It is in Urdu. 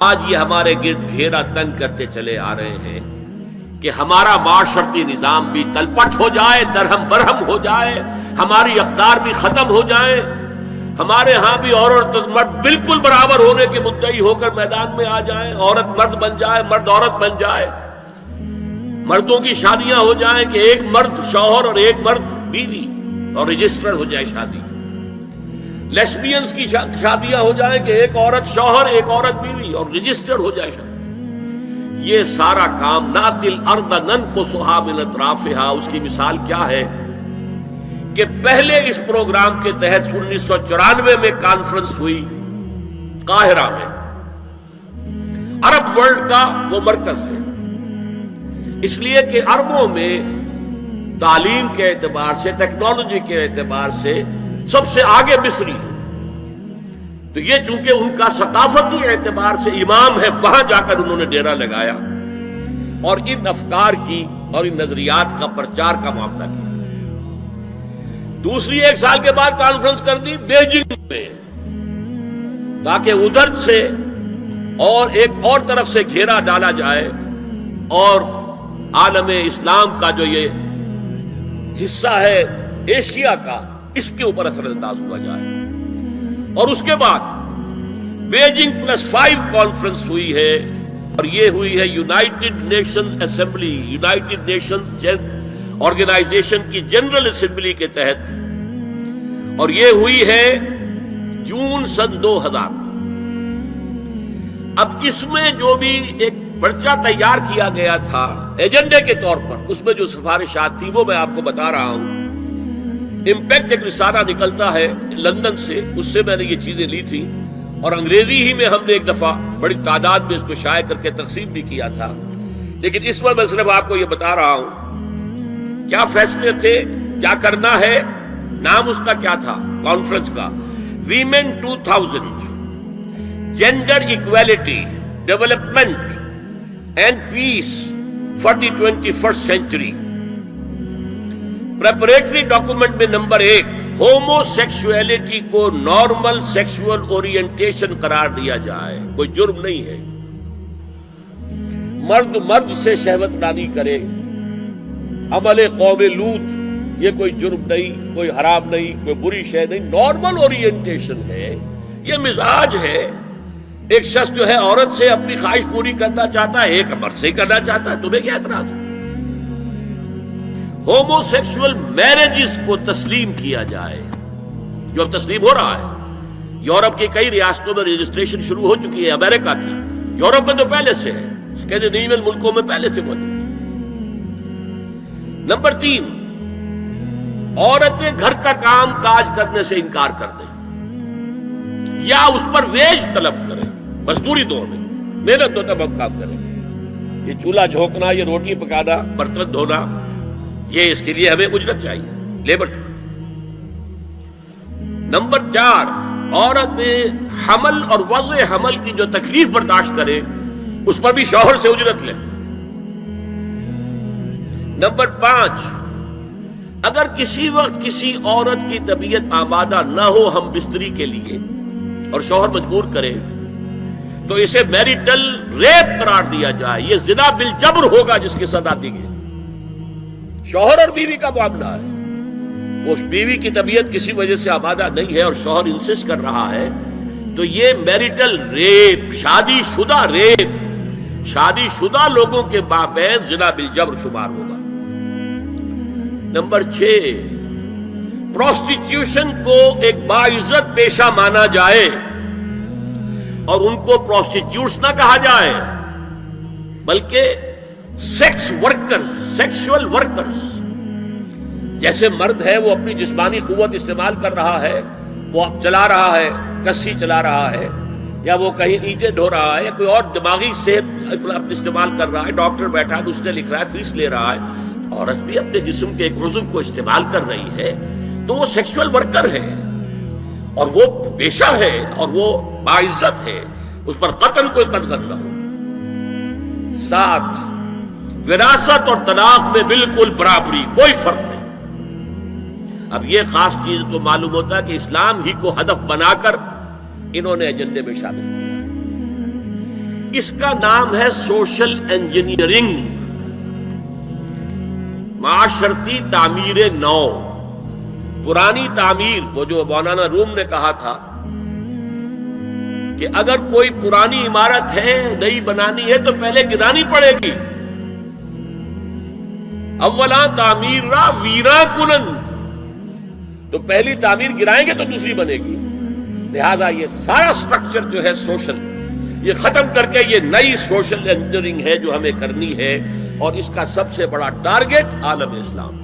آج یہ ہمارے گرد گھیرا تنگ کرتے چلے آ رہے ہیں کہ ہمارا معاشرتی نظام بھی تلپٹ ہو جائے، درہم برہم ہو جائے، ہماری اقدار بھی ختم ہو جائے، ہمارے ہاں بھی عورت اور مرد بالکل برابر ہونے کے مدعی ہو کر میدان میں آ جائیں، عورت مرد بن جائے، مرد عورت بن جائے، مردوں کی شادیاں ہو جائیں کہ ایک مرد شوہر اور ایک مرد بیوی اور رجسٹر ہو جائے شادی، لیسبینز کی شادیاں ہو جائیں کہ ایک عورت شوہر ایک عورت بیوی اور رجسٹر ہو جائے شادی۔ یہ سارا کام نَأْتِي الْأَرْضَ نَنْقُصُهَا مِنْ أَطْرَافِهَا، اس کی مثال کیا ہے کہ پہلے اس پروگرام کے تحت 1994 میں کانفرنس ہوئی قاہرہ میں، عرب ورلڈ کا وہ مرکز ہے، اس لیے کہ عربوں میں تعلیم کے اعتبار سے، ٹیکنالوجی کے اعتبار سے سب سے آگے مصری ہے، تو یہ چونکہ ان کا ثقافتی اعتبار سے امام ہے، وہاں جا کر انہوں نے ڈیرا لگایا اور ان افکار کی اور ان نظریات کا پرچار کا معاملہ کیا۔ دوسری ایک سال کے بعد کانفرنس کر دی بیجنگ میں، تاکہ ادھر سے اور ایک اور طرف سے گھیرا ڈالا جائے اور عالم اسلام کا جو یہ حصہ ہے ایشیا کا، اس کے اوپر اثر انداز ہوا جائے۔ اور اس کے بعد بیجنگ +5 کانفرنس ہوئی ہے، اور یہ ہوئی ہے United Nations assembly, United Nations organization کی جنرل اسمبلی کے تحت، اور یہ ہوئی ہے جون سن 2000۔ اب اس میں جو بھی ایک پرچہ تیار کیا گیا تھا ایجنڈے کے طور پر، اس میں جو سفارشات تھی وہ میں آپ کو بتا رہا ہوں۔ امپیکٹ ایک رسالہ نکلتا ہے لندن سے، اس سے میں نے یہ چیزیں لی تھی، اور انگریزی ہی میں ہم نے ایک دفعہ بڑی تعداد میں اس کو شائع کر کے تقسیم بھی کیا تھا، لیکن اس وقت میں صرف آپ کو یہ بتا رہا ہوں کیا فیصلے تھے، کیا کرنا ہے۔ نام اس کا کیا تھا کانفرنس کا؟ Women 2000 gender equality, development and peace for the 21st century. Preparatory document میں نمبر 1 ہومو سیکسولیٹی کو نارمل سیکسول اورینٹیشن قرار دیا جائے، کوئی جرم نہیں ہے، مرد مرد سے شہوت رانی کرے، عمل قوم لوط، یہ کوئی جرم نہیں، کوئی حرام نہیں، کوئی بری شے نہیں، نارمل اورینٹیشن ہے، یہ مزاج ہے۔ ایک شخص جو ہے عورت سے اپنی خواہش پوری کرنا چاہتا ہے، ایک مرد سے کرنا چاہتا ہے، تمہیں کیا اعتراض ہے؟ ہومو سیکسول میرجز کو تسلیم کیا جائے، جو اب تسلیم ہو رہا ہے۔ یورپ کی کئی ریاستوں میں رجسٹریشن شروع ہو چکی ہے، امریکہ کی، یورپ میں تو پہلے سے ہے، اسکینڈینیوین ملکوں میں پہلے سے موجود ہے۔ نمبر 3 عورتیں گھر کا کام کاج کرنے سے انکار کر دیں یا اس پر ویج طلب کریں، مزدوری دو میں، محنت دو تب ہم کام کریں، یہ چولہا جھونکنا، یہ روٹی پکانا، برتن دھونا، یہ اس کے لیے ہمیں اجرت چاہیے، لیبر۔ نمبر 4 عورتیں حمل اور وضع حمل کی جو تکلیف برداشت کریں، اس پر بھی شوہر سے اجرت لیں۔ نمبر 5 اگر کسی وقت کسی عورت کی طبیعت آمادہ نہ ہو ہم بستری کے لیے اور شوہر مجبور کرے، تو اسے میریٹل ریپ قرار دیا جائے، یہ زنا بالجبر ہوگا جس کی سزا دی گئی۔ شوہر اور بیوی کا معاملہ ہے، وہ بیوی کی طبیعت کسی وجہ سے آمادہ نہیں ہے اور شوہر انسسٹ کر رہا ہے، تو یہ میریٹل ریپ، شادی شدہ ریپ، شادی شدہ لوگوں کے مابین زنا بالجبر شمار ہوگا۔ نمبر 6 پروسٹیٹیوشن کو ایک باعزت پیشہ مانا جائے اور ان کو پروسٹیٹیوٹس نہ کہا جائے، بلکہ سیکس ورکرز، سیکسول ورکرز۔ جیسے مرد ہے وہ اپنی جسمانی قوت استعمال کر رہا ہے، وہ اب چلا رہا ہے، کسی چلا رہا ہے، یا وہ کہیں اینٹیں ڈھو رہا ہے، یا کوئی اور دماغی صحت اپنے استعمال کر رہا ہے، ڈاکٹر بیٹھا ہے اس نے لکھ رہا ہے، فیس لے رہا ہے، عورت بھی اپنے جسم کے ایک عضو کو استعمال کر رہی ہے، تو وہ سیکسول ورکر ہے اور وہ پیشہ ہے اور وہ باعزت ہے، اس پر قتل کوئی قدغن نہ ہو۔ 7 وراثت اور طلاق میں بالکل برابری، کوئی فرق نہیں۔ اب یہ خاص چیز تو معلوم ہوتا ہے کہ اسلام ہی کو ہدف بنا کر انہوں نے ایجنڈے میں شامل کیا۔ اس کا نام ہے سوشل انجینئرنگ، معاشرتی تعمیر نو۔ پرانی تعمیر، وہ جو مولانا روم نے کہا تھا کہ اگر کوئی پرانی عمارت ہے نئی بنانی ہے تو پہلے گرانی پڑے گی، اولا تعمیر را ویرا کنن، تو پہلی تعمیر گرائیں گے تو دوسری بنے گی۔ لہذا یہ سارا سٹرکچر جو ہے سوشل، یہ ختم کر کے یہ نئی سوشل انجینئرنگ ہے جو ہمیں کرنی ہے، اور اس کا سب سے بڑا ٹارگٹ عالم اسلام۔